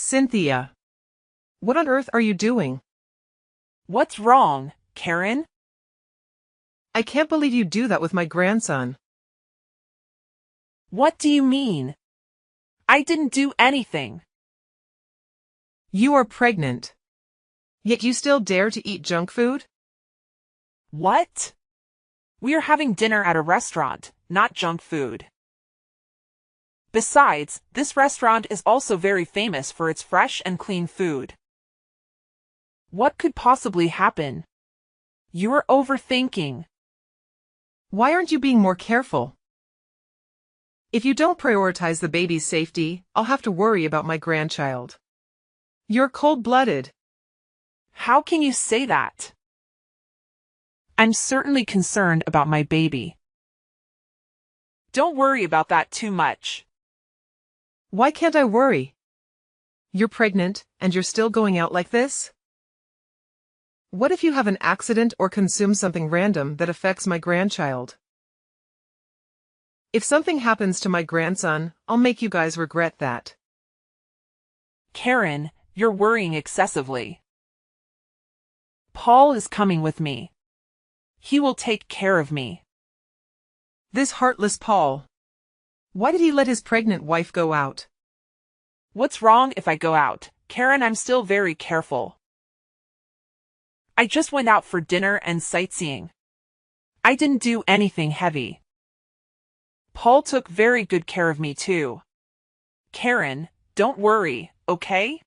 Cynthia. What on earth are you doing? What's wrong, Karen? I can't believe you do that with my grandson. What do you mean? I didn't do anything. You are pregnant. Yet you still dare to eat junk food? What? We are having dinner at a restaurant, not junk food. Besides, this restaurant is also very famous for its fresh and clean food. What could possibly happen? You are overthinking. Why aren't you being more careful? If you don't prioritize the baby's safety, I'll have to worry about my grandchild. You're cold-blooded. How can you say that? I'm certainly concerned about my baby. Don't worry about that too much. Why can't I worry? You're pregnant, and you're still going out like this? What if you have an accident or consume something random that affects my grandchild? If something happens to my grandson, I'll make you guys regret that. Karen, you're worrying excessively. Paul is coming with me. He will take care of me. This heartless Paul. Why did he let his pregnant wife go out? What's wrong if I go out, Karen? I'm still very careful. I just went out for dinner and sightseeing. I didn't do anything heavy. Paul took very good care of me too. Karen, don't worry, okay?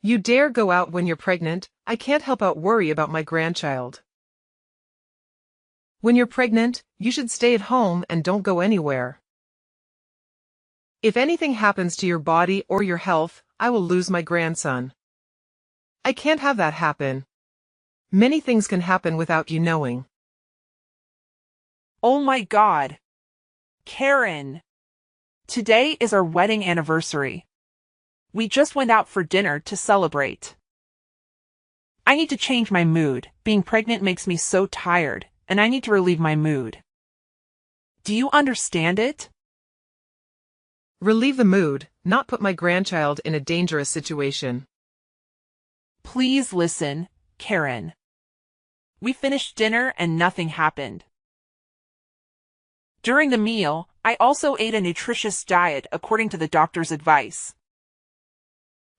You dare go out when you're pregnant? I can't help but worry about my grandchild. When you're pregnant, you should stay at home and don't go anywhere. If anything happens to your body or your health, I will lose my grandson. I can't have that happen. Many things can happen without you knowing. Oh my God. Karen. Today is our wedding anniversary. We just went out for dinner to celebrate. I need to change my mood. Being pregnant makes me so tired, and I need to relieve my mood. Do you understand it? Relieve the mood, not put my grandchild in a dangerous situation. Please listen, Karen. We finished dinner and nothing happened. During the meal, I also ate a nutritious diet according to the doctor's advice.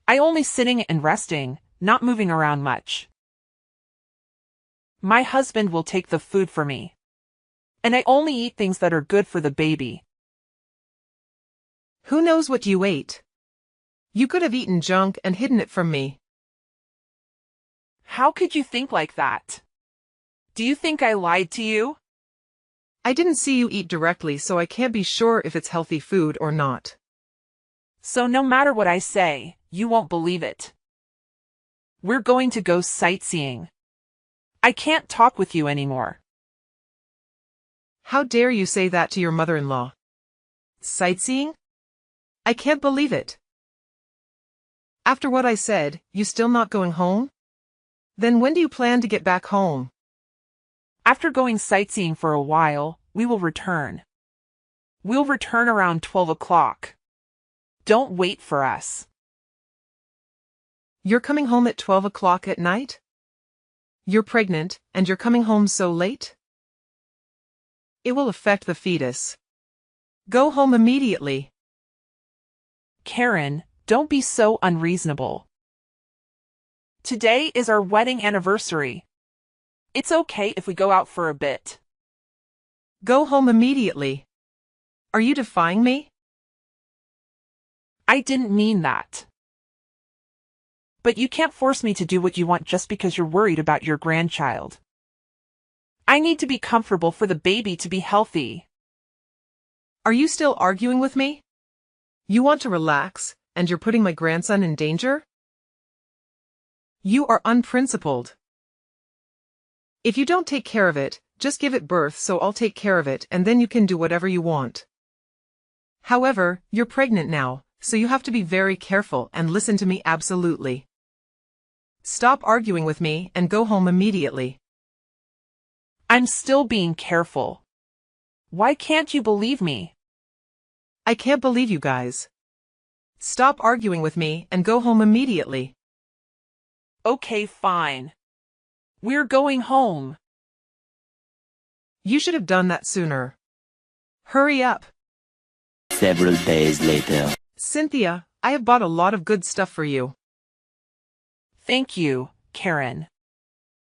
I only sitting and resting, not moving around much. My husband will take the food for me. And I only eat things that are good for the baby. Who knows what you ate? You could have eaten junk and hidden it from me. How could you think like that? Do you think I lied to you? I didn't see you eat directly, so I can't be sure if it's healthy food or not. So no matter what I say, you won't believe it. We're going to go sightseeing. I can't talk with you anymore. How dare you say that to your mother-in-law? Sightseeing? I can't believe it. After what I said, you still not going home? Then when do you plan to get back home? After going sightseeing for a while, we will return. We'll return around 12 o'clock. Don't wait for us. You're coming home at 12 o'clock at night? You're pregnant, and you're coming home so late? It will affect the fetus. Go home immediately. Karen, don't be so unreasonable. Today is our wedding anniversary. It's okay if we go out for a bit. Go home immediately. Are you defying me? I didn't mean that. But you can't force me to do what you want just because you're worried about your grandchild. I need to be comfortable for the baby to be healthy. Are you still arguing with me? You want to relax, and you're putting my grandson in danger? You are unprincipled. If you don't take care of it, just give it birth so I'll take care of it and then you can do whatever you want. However, you're pregnant now, so you have to be very careful and listen to me absolutely. Stop arguing with me and go home immediately. I'm still being careful. Why can't you believe me? I can't believe you guys. Stop arguing with me and go home immediately. Okay, fine. We're going home. You should have done that sooner. Hurry up. Several days later. Cynthia, I have bought a lot of good stuff for you. Thank you, Karen.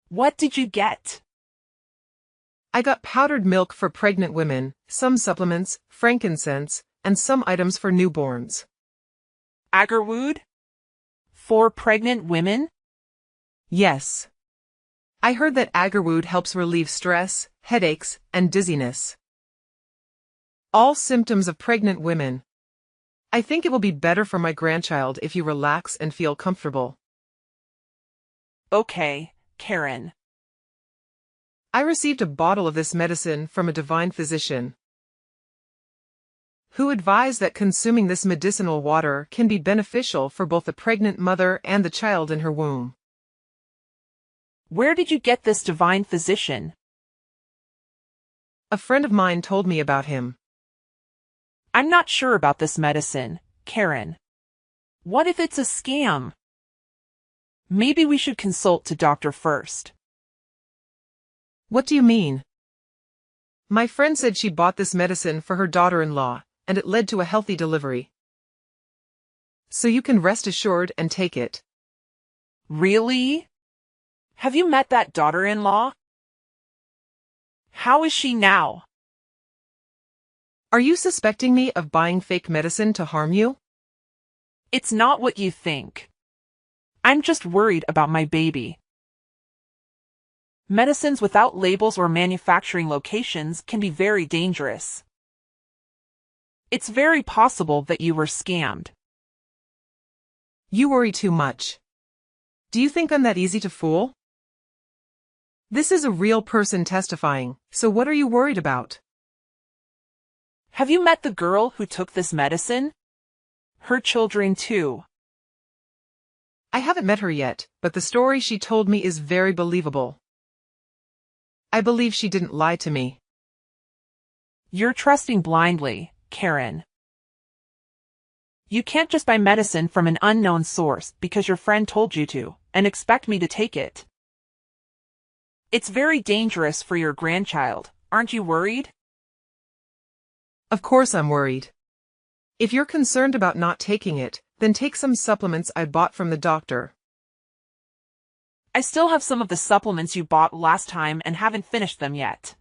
What did you get? I got powdered milk for pregnant women, some supplements, frankincense, and some items for newborns. Agarwood? For pregnant women? Yes. I heard that agarwood helps relieve stress, headaches, and dizziness. All symptoms of pregnant women. I think it will be better for my grandchild if you relax and feel comfortable. Okay, Karen. I received a bottle of this medicine from a divine physician, who advised that consuming this medicinal water can be beneficial for both the pregnant mother and the child in her womb. Where did you get this divine physician? A friend of mine told me about him. I'm not sure about this medicine, Karen. What if it's a scam? Maybe we should consult a doctor first. What do you mean? My friend said she bought this medicine for her daughter-in-law, and it led to a healthy delivery. So you can rest assured and take it. Really? Have you met that daughter-in-law? How is she now? Are you suspecting me of buying fake medicine to harm you? It's not what you think. I'm just worried about my baby. Medicines without labels or manufacturing locations can be very dangerous. It's very possible that you were scammed. You worry too much. Do you think I'm that easy to fool? This is a real person testifying, so what are you worried about? Have you met the girl who took this medicine? Her children too. I haven't met her yet, but the story she told me is very believable. I believe she didn't lie to me. You're trusting blindly, Karen. You can't just buy medicine from an unknown source because your friend told you to, and expect me to take it. It's very dangerous for your grandchild, aren't you worried? Of course I'm worried. If you're concerned about not taking it, then take some supplements I bought from the doctor. I still have some of the supplements you bought last time and haven't finished them yet.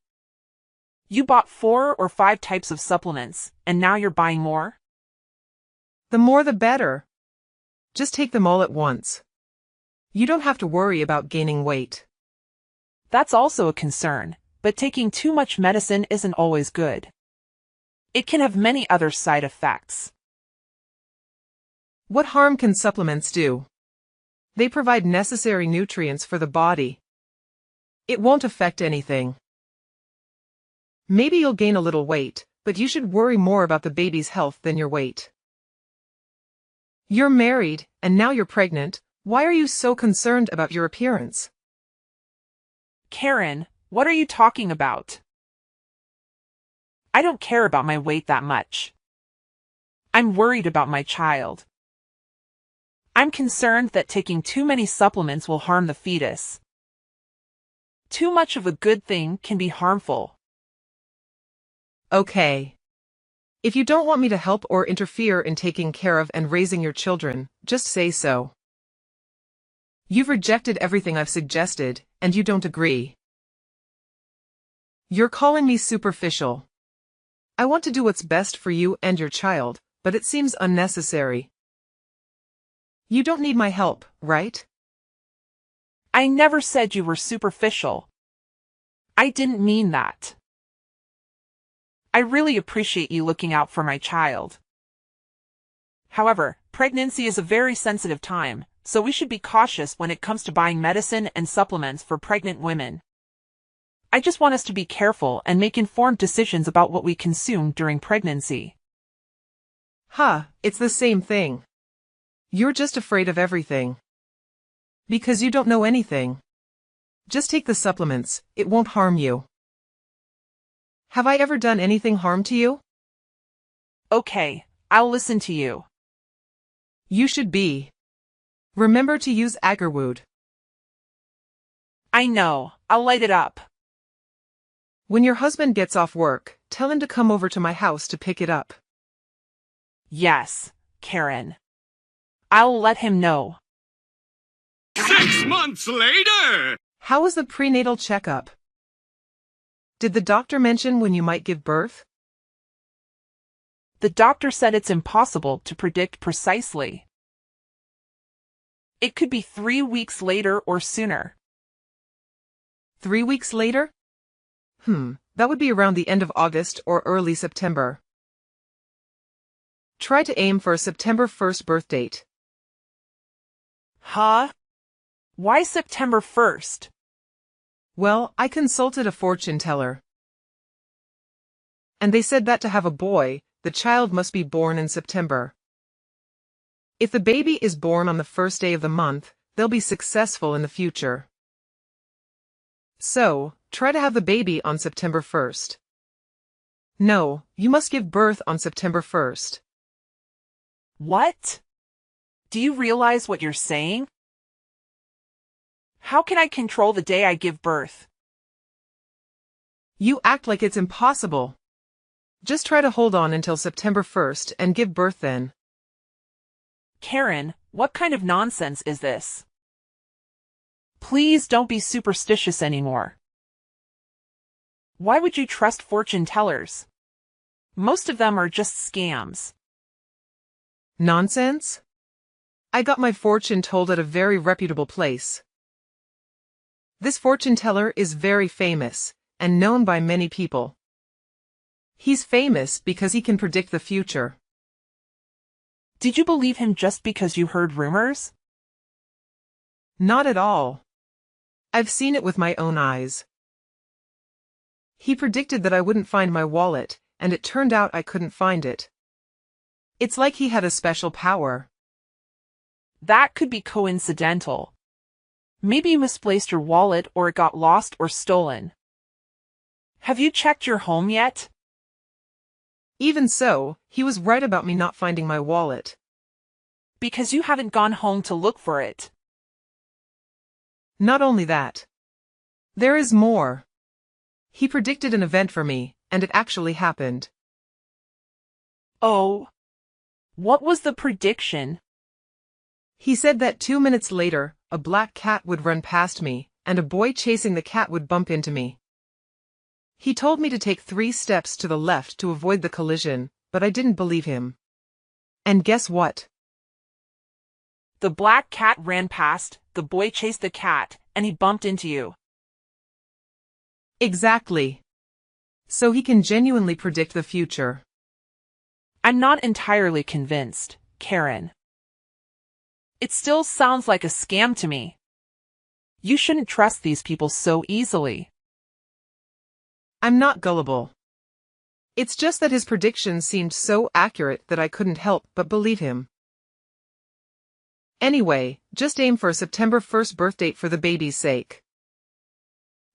You bought 4 or 5 types of supplements, and now you're buying more? The more the better. Just take them all at once. You don't have to worry about gaining weight. That's also a concern, but taking too much medicine isn't always good. It can have many other side effects. What harm can supplements do? They provide necessary nutrients for the body. It won't affect anything. Maybe you'll gain a little weight, but you should worry more about the baby's health than your weight. You're married, and now you're pregnant. Why are you so concerned about your appearance? Karen, what are you talking about? I don't care about my weight that much. I'm worried about my child. I'm concerned that taking too many supplements will harm the fetus. Too much of a good thing can be harmful. Okay. If you don't want me to help or interfere in taking care of and raising your children, just say so. You've rejected everything I've suggested, and you don't agree. You're calling me superficial. I want to do what's best for you and your child, but it seems unnecessary. You don't need my help, right? I never said you were superficial. I didn't mean that. I really appreciate you looking out for my child. However, pregnancy is a very sensitive time, so we should be cautious when it comes to buying medicine and supplements for pregnant women. I just want us to be careful and make informed decisions about what we consume during pregnancy. It's the same thing. You're just afraid of everything. Because you don't know anything. Just take the supplements, it won't harm you. Have I ever done anything harm to you? Okay, I'll listen to you. You should be. Remember to use agarwood. I know, I'll light it up. When your husband gets off work, tell him to come over to my house to pick it up. Yes, Karen. I'll let him know. 6 months later! How was the prenatal checkup? Did the doctor mention when you might give birth? The doctor said it's impossible to predict precisely. It could be 3 weeks later or sooner. 3 weeks later? That would be around the end of August or early September. Try to aim for a September 1st birth date. Huh? Why September 1st? Well, I consulted a fortune teller. And they said that to have a boy, the child must be born in September. If the baby is born on the first day of the month, they'll be successful in the future. So, try to have the baby on September 1st. No, you must give birth on September 1st. What? Do you realize what you're saying? How can I control the day I give birth? You act like it's impossible. Just try to hold on until September 1st and give birth then. Karen, what kind of nonsense is this? Please don't be superstitious anymore. Why would you trust fortune tellers? Most of them are just scams. Nonsense? I got my fortune told at a very reputable place. This fortune teller is very famous and known by many people. He's famous because he can predict the future. Did you believe him just because you heard rumors? Not at all. I've seen it with my own eyes. He predicted that I wouldn't find my wallet, and it turned out I couldn't find it. It's like he had a special power. That could be coincidental. Maybe you misplaced your wallet or it got lost or stolen. Have you checked your home yet? Even so, he was right about me not finding my wallet. Because you haven't gone home to look for it. Not only that. There is more. He predicted an event for me, and it actually happened. Oh. What was the prediction? He said that 2 minutes later, a black cat would run past me, and a boy chasing the cat would bump into me. He told me to take 3 steps to the left to avoid the collision, but I didn't believe him. And guess what? The black cat ran past, the boy chased the cat, and he bumped into you. Exactly. So he can genuinely predict the future. I'm not entirely convinced, Karen. It still sounds like a scam to me. You shouldn't trust these people so easily. I'm not gullible. It's just that his predictions seemed so accurate that I couldn't help but believe him. Anyway, just aim for a September 1st birth date for the baby's sake.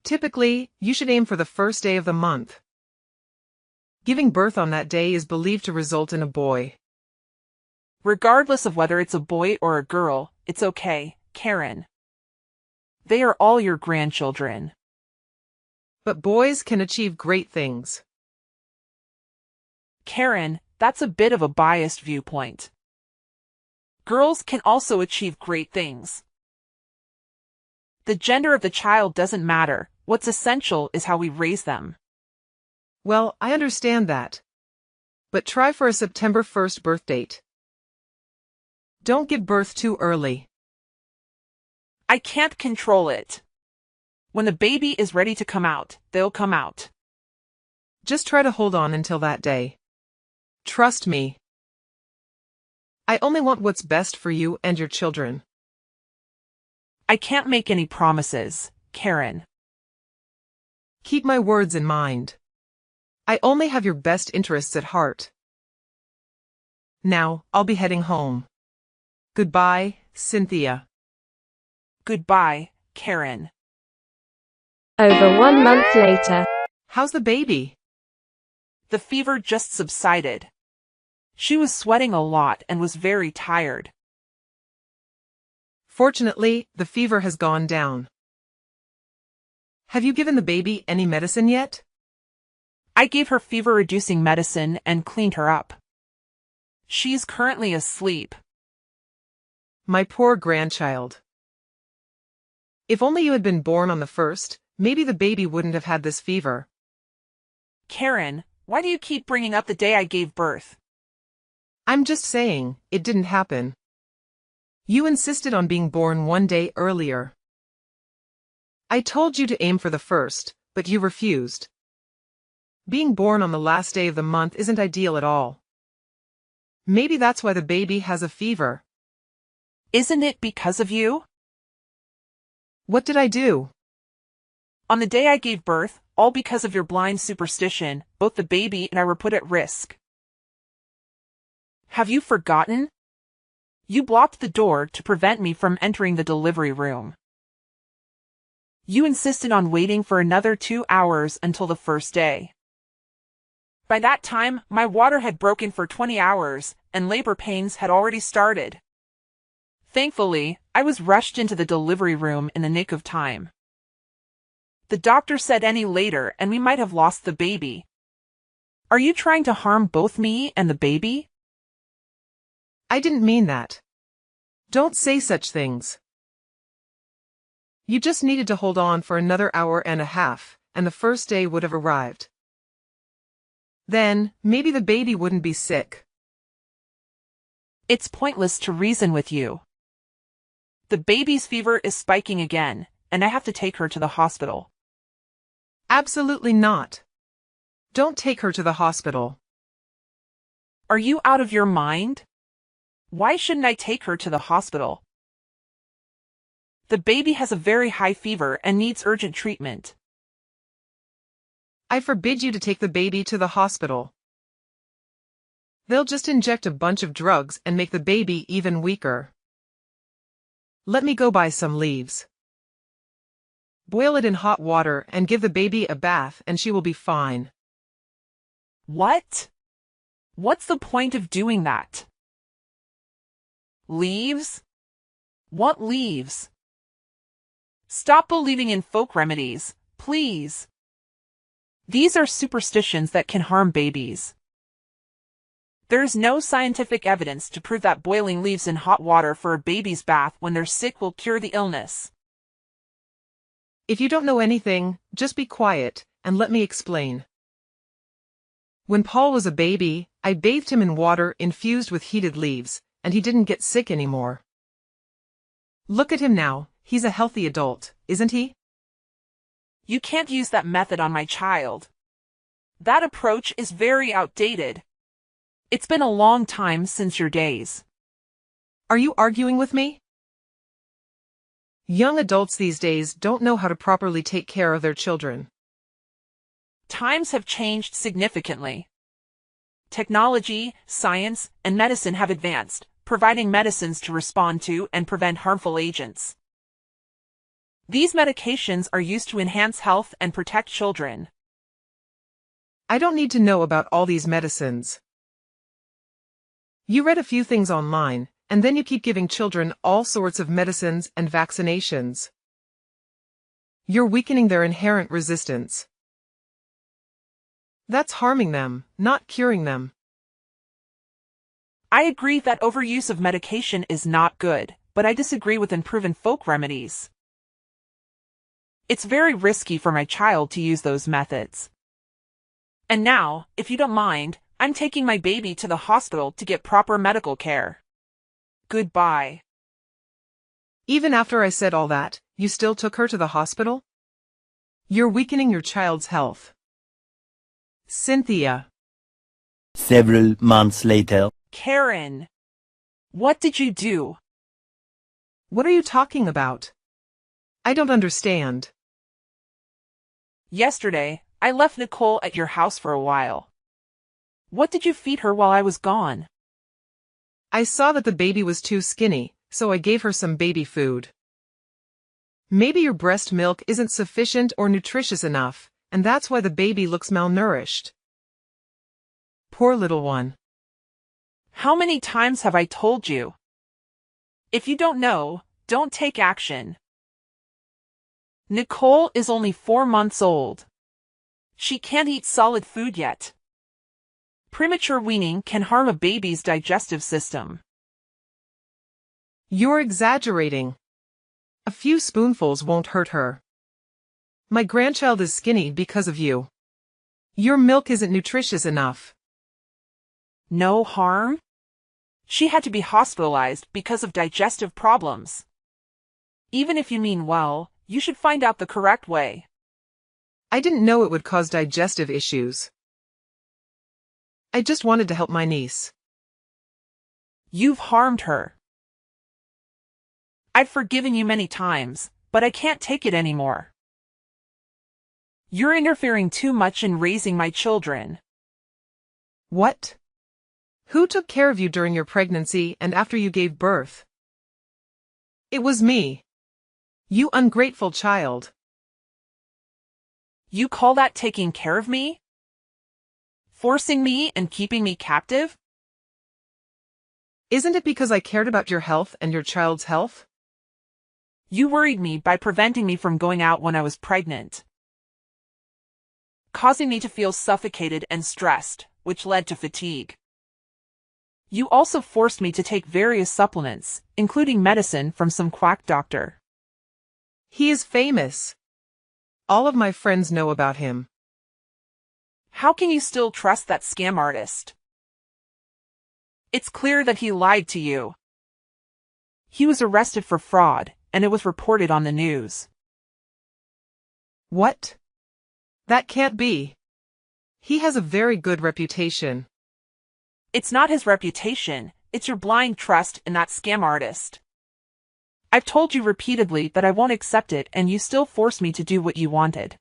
Typically, you should aim for the first day of the month. Giving birth on that day is believed to result in a boy. Regardless of whether it's a boy or a girl, it's okay, Karen. They are all your grandchildren. But boys can achieve great things. Karen, that's a bit of a biased viewpoint. Girls can also achieve great things. The gender of the child doesn't matter. What's essential is how we raise them. Well, I understand that. But try for a September 1st birth date. Don't give birth too early. I can't control it. When the baby is ready to come out, they'll come out. Just try to hold on until that day. Trust me. I only want what's best for you and your children. I can't make any promises, Karen. Keep my words in mind. I only have your best interests at heart. Now, I'll be heading home. Goodbye, Cynthia. Goodbye, Karen. Over 1 month later. How's the baby? The fever just subsided. She was sweating a lot and was very tired. Fortunately, the fever has gone down. Have you given the baby any medicine yet? I gave her fever-reducing medicine and cleaned her up. She's currently asleep. My poor grandchild. If only you had been born on the 1st, maybe the baby wouldn't have had this fever. Karen, why do you keep bringing up the day I gave birth? I'm just saying, it didn't happen. You insisted on being born one day earlier. I told you to aim for the 1st, but you refused. Being born on the last day of the month isn't ideal at all. Maybe that's why the baby has a fever. Isn't it because of you? What did I do? On the day I gave birth, all because of your blind superstition, both the baby and I were put at risk. Have you forgotten? You blocked the door to prevent me from entering the delivery room. You insisted on waiting for another 2 hours until the first day. By that time, my water had broken for 20 hours, and labor pains had already started. Thankfully, I was rushed into the delivery room in the nick of time. The doctor said any later and we might have lost the baby. Are you trying to harm both me and the baby? I didn't mean that. Don't say such things. You just needed to hold on for another hour and a half, and the first day would have arrived. Then, maybe the baby wouldn't be sick. It's pointless to reason with you. The baby's fever is spiking again, and I have to take her to the hospital. Absolutely not. Don't take her to the hospital. Are you out of your mind? Why shouldn't I take her to the hospital? The baby has a very high fever and needs urgent treatment. I forbid you to take the baby to the hospital. They'll just inject a bunch of drugs and make the baby even weaker. Let me go buy some leaves. Boil it in hot water and give the baby a bath and she will be fine. What? What's the point of doing that? Leaves? What leaves? Stop believing in folk remedies, please. These are superstitions that can harm babies. There is no scientific evidence to prove that boiling leaves in hot water for a baby's bath when they're sick will cure the illness. If you don't know anything, just be quiet and let me explain. When Paul was a baby, I bathed him in water infused with heated leaves, and he didn't get sick anymore. Look at him now, he's a healthy adult, isn't he? You can't use that method on my child. That approach is very outdated. It's been a long time since your days. Are you arguing with me? Young adults these days don't know how to properly take care of their children. Times have changed significantly. Technology, science, and medicine have advanced, providing medicines to respond to and prevent harmful agents. These medications are used to enhance health and protect children. I don't need to know about all these medicines. You read a few things online, and then you keep giving children all sorts of medicines and vaccinations. You're weakening their inherent resistance. That's harming them, not curing them. I agree that overuse of medication is not good, but I disagree with unproven folk remedies. It's very risky for my child to use those methods. And now, if you don't mind, I'm taking my baby to the hospital to get proper medical care. Goodbye. Even after I said all that, you still took her to the hospital? You're weakening your child's health. Cynthia. Several months later. Karen. What did you do? What are you talking about? I don't understand. Yesterday, I left Nicole at your house for a while. What did you feed her while I was gone? I saw that the baby was too skinny, so I gave her some baby food. Maybe your breast milk isn't sufficient or nutritious enough, and that's why the baby looks malnourished. Poor little one. How many times have I told you? If you don't know, Don't take action. Nicole is only 4 months old. She can't eat solid food yet. Premature weaning can harm a baby's digestive system. You're exaggerating. A few spoonfuls won't hurt her. My grandchild is skinny because of you. Your milk isn't nutritious enough. No harm? She had to be hospitalized because of digestive problems. Even if you mean well, you should find out the correct way. I didn't know it would cause digestive issues. I just wanted to help my niece. You've harmed her. I've forgiven you many times, but I can't take it anymore. You're interfering too much in raising my children. What? Who took care of you during your pregnancy and after you gave birth? It was me. You ungrateful child. You call that taking care of me? Forcing me and keeping me captive? Isn't it because I cared about your health and your child's health? You worried me by preventing me from going out when I was pregnant, causing me to feel suffocated and stressed, which led to fatigue. You also forced me to take various supplements, including medicine from some quack doctor. He is famous. All of my friends know about him. How can you still trust that scam artist? It's clear that he lied to you. He was arrested for fraud, and it was reported on the news. What? That can't be. He has a very good reputation. It's not his reputation, it's your blind trust in that scam artist. I've told you repeatedly that I won't accept it, and you still force me to do what you wanted.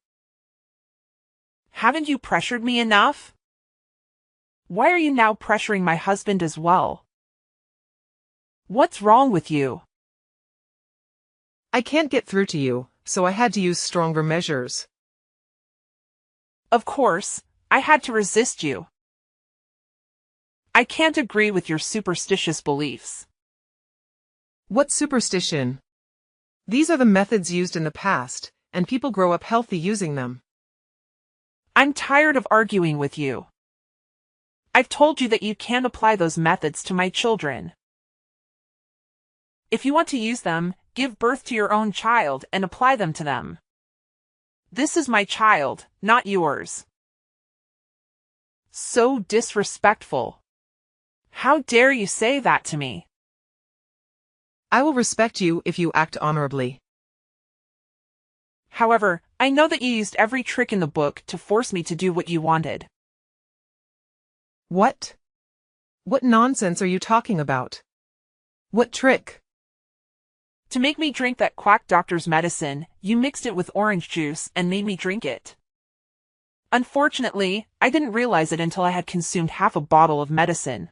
Haven't you pressured me enough? Why are you now pressuring my husband as well? What's wrong with you? I can't get through to you, so I had to use stronger measures. Of course, I had to resist you. I can't agree with your superstitious beliefs. What superstition? These are the methods used in the past, and people grow up healthy using them. I'm tired of arguing with you. I've told you that you can't apply those methods to my children. If you want to use them, give birth to your own child and apply them to them. This is my child, not yours. So disrespectful. How dare you say that to me? I will respect you if you act honorably. However, I know that you used every trick in the book to force me to do what you wanted. What? What nonsense are you talking about? What trick? To make me drink that quack doctor's medicine, you mixed it with orange juice and made me drink it. Unfortunately, I didn't realize it until I had consumed half a bottle of medicine.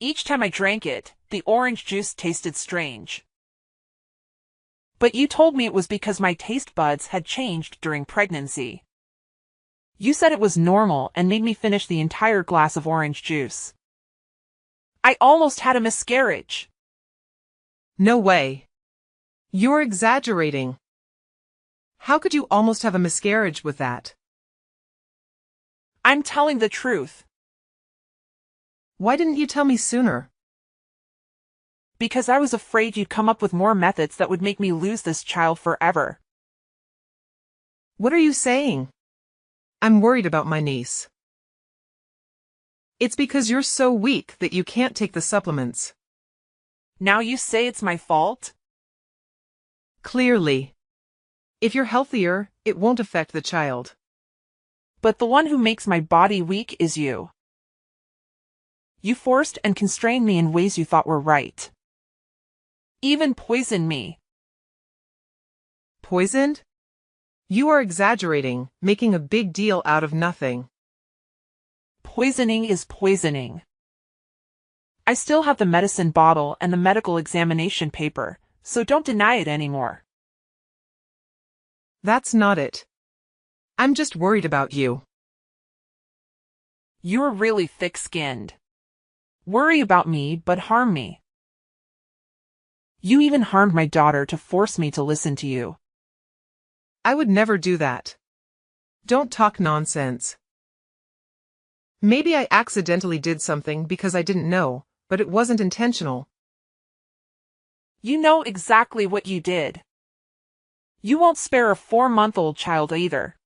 Each time I drank it, the orange juice tasted strange. But you told me it was because my taste buds had changed during pregnancy. You said it was normal and made me finish the entire glass of orange juice. I almost had a miscarriage. No way. You're exaggerating. How could you almost have a miscarriage with that? I'm telling the truth. Why didn't you tell me sooner? Because I was afraid you'd come up with more methods that would make me lose this child forever. What are you saying? I'm worried about my niece. It's because you're so weak that you can't take the supplements. Now you say it's my fault? Clearly. If you're healthier, it won't affect the child. But the one who makes my body weak is you. You forced and constrained me in ways you thought were right. Even poisoned me. Poisoned? You are exaggerating, making a big deal out of nothing. Poisoning is poisoning. I still have the medicine bottle and the medical examination paper, so don't deny it anymore. That's not it. I'm just worried about you. You're really thick-skinned. Worry about me but harm me. You even harmed my daughter to force me to listen to you. I would never do that. Don't talk nonsense. Maybe I accidentally did something because I didn't know, but it wasn't intentional. You know exactly what you did. You won't spare a 4-month-old child either.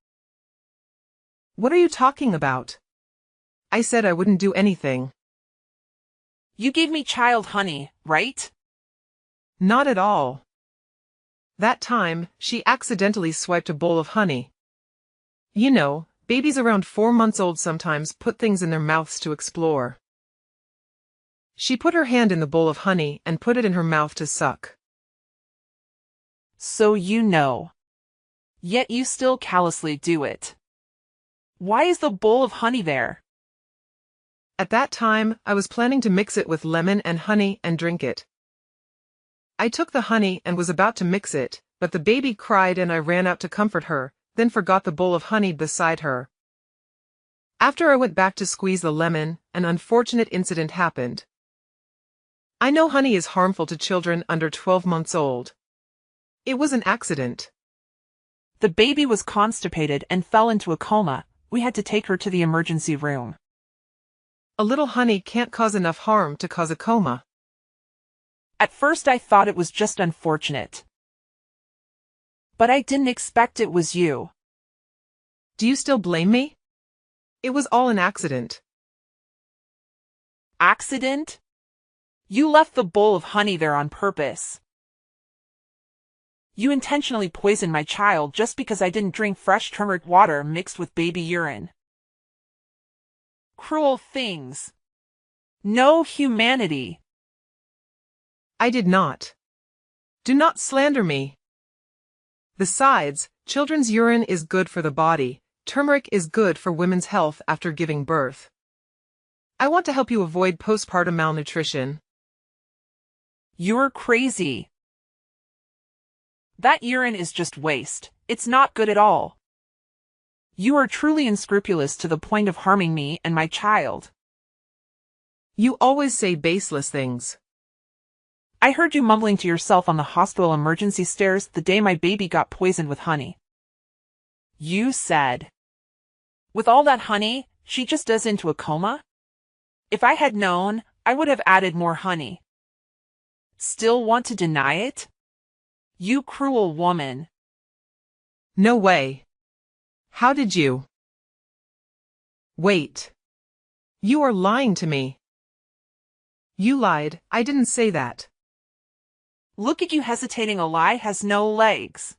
What are you talking about? I said I wouldn't do anything. You gave me child honey, right? Not at all. That time, she accidentally swiped a bowl of honey. You know, babies around 4 months old sometimes put things in their mouths to explore. She put her hand in the bowl of honey and put it in her mouth to suck. So you know. Yet you still callously do it. Why is the bowl of honey there? At that time, I was planning to mix it with lemon and honey and drink it. I took the honey and was about to mix it, but the baby cried and I ran out to comfort her, then forgot the bowl of honey beside her. After I went back to squeeze the lemon, an unfortunate incident happened. I know honey is harmful to children under 12 months old. It was an accident. The baby was constipated and fell into a coma. We had to take her to the emergency room. A little honey can't cause enough harm to cause a coma. At first I thought it was just unfortunate. But I didn't expect it was you. Do you still blame me? It was all an accident. Accident? You left the bowl of honey there on purpose. You intentionally poisoned my child just because I didn't drink fresh turmeric water mixed with baby urine. Cruel things. No humanity. I did not. Do not slander me. Besides, children's urine is good for the body. Turmeric is good for women's health after giving birth. I want to help you avoid postpartum malnutrition. You're crazy. That urine is just waste. It's not good at all. You are truly unscrupulous to the point of harming me and my child. You always say baseless things. I heard you mumbling to yourself on the hospital emergency stairs the day my baby got poisoned with honey. You said, "With all that honey, she just does into a coma?" If I had known, I would have added more honey. Still want to deny it? You cruel woman. No way. How did you? Wait. You are lying to me. You lied, I didn't say that. Look at you hesitating. A lie has no legs.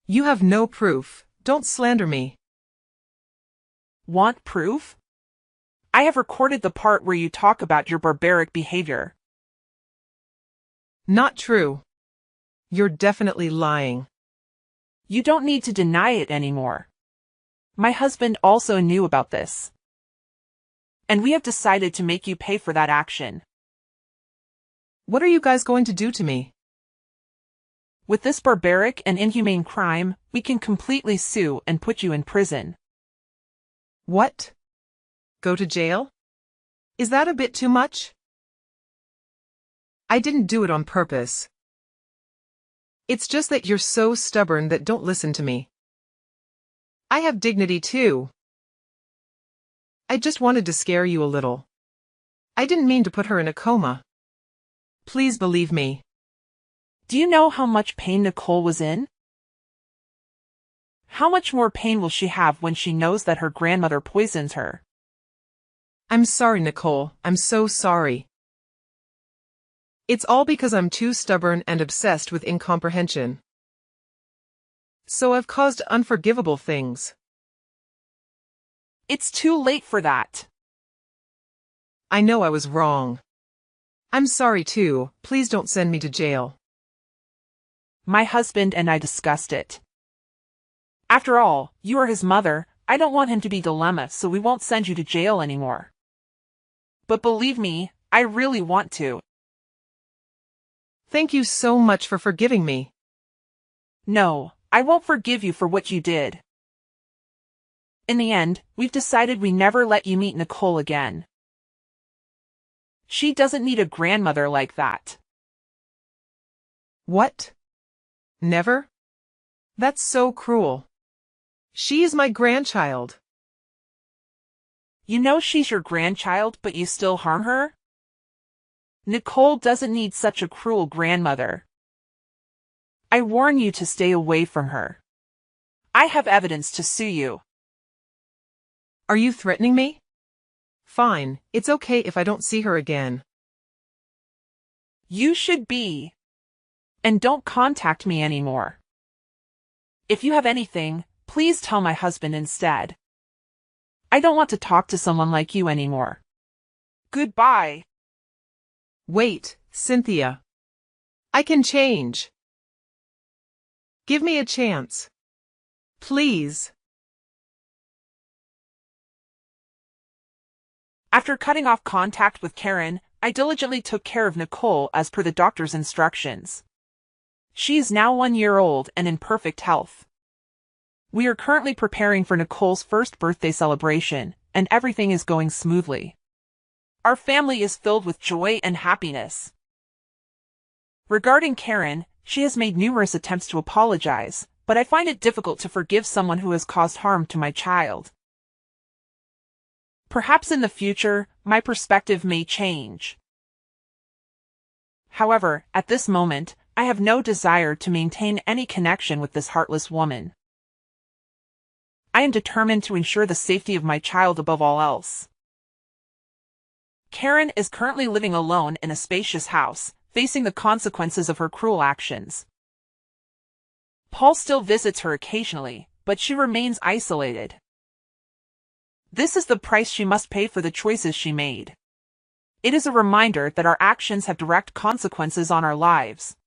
You have no proof. Don't slander me. Want proof? I have recorded the part where you talk about your barbaric behavior. Not true. You're definitely lying. You don't need to deny it anymore. My husband also knew about this. And we have decided to make you pay for that action. What are you guys going to do to me? With this barbaric and inhumane crime, we can completely sue and put you in prison. What? Go to jail? Is that a bit too much? I didn't do it on purpose. It's just that you're so stubborn that don't listen to me. I have dignity too. I just wanted to scare you a little. I didn't mean to put her in a coma. Please believe me. Do you know how much pain Nicole was in? How much more pain will she have when she knows that her grandmother poisons her? I'm sorry, Nicole. I'm so sorry. It's all because I'm too stubborn and obsessed with incomprehension. So I've caused unforgivable things. It's too late for that. I know I was wrong. I'm sorry too. Please don't send me to jail. My husband and I discussed it. After all, you are his mother. I don't want him to be dilemma, so we won't send you to jail anymore. But believe me, I really want to. Thank you so much for forgiving me. No, I won't forgive you for what you did. In the end, we've decided we never let you meet Nicole again. She doesn't need a grandmother like that. What? Never? That's so cruel. She is my grandchild. You know she's your grandchild, but you still harm her? Nicole doesn't need such a cruel grandmother. I warn you to stay away from her. I have evidence to sue you. Are you threatening me? Fine, it's okay if I don't see her again. You should be. And don't contact me anymore. If you have anything, please tell my husband instead. I don't want to talk to someone like you anymore. Goodbye. Wait, Cynthia. I can change. Give me a chance. Please. After cutting off contact with Karen, I diligently took care of Nicole as per the doctor's instructions. She is now 1 year old and in perfect health. We are currently preparing for Nicole's first birthday celebration, and everything is going smoothly. Our family is filled with joy and happiness. Regarding Karen, she has made numerous attempts to apologize, but I find it difficult to forgive someone who has caused harm to my child. Perhaps in the future, my perspective may change. However, at this moment, I have no desire to maintain any connection with this heartless woman. I am determined to ensure the safety of my child above all else. Karen is currently living alone in a spacious house, facing the consequences of her cruel actions. Paul still visits her occasionally, but she remains isolated. This is the price she must pay for the choices she made. It is a reminder that our actions have direct consequences on our lives.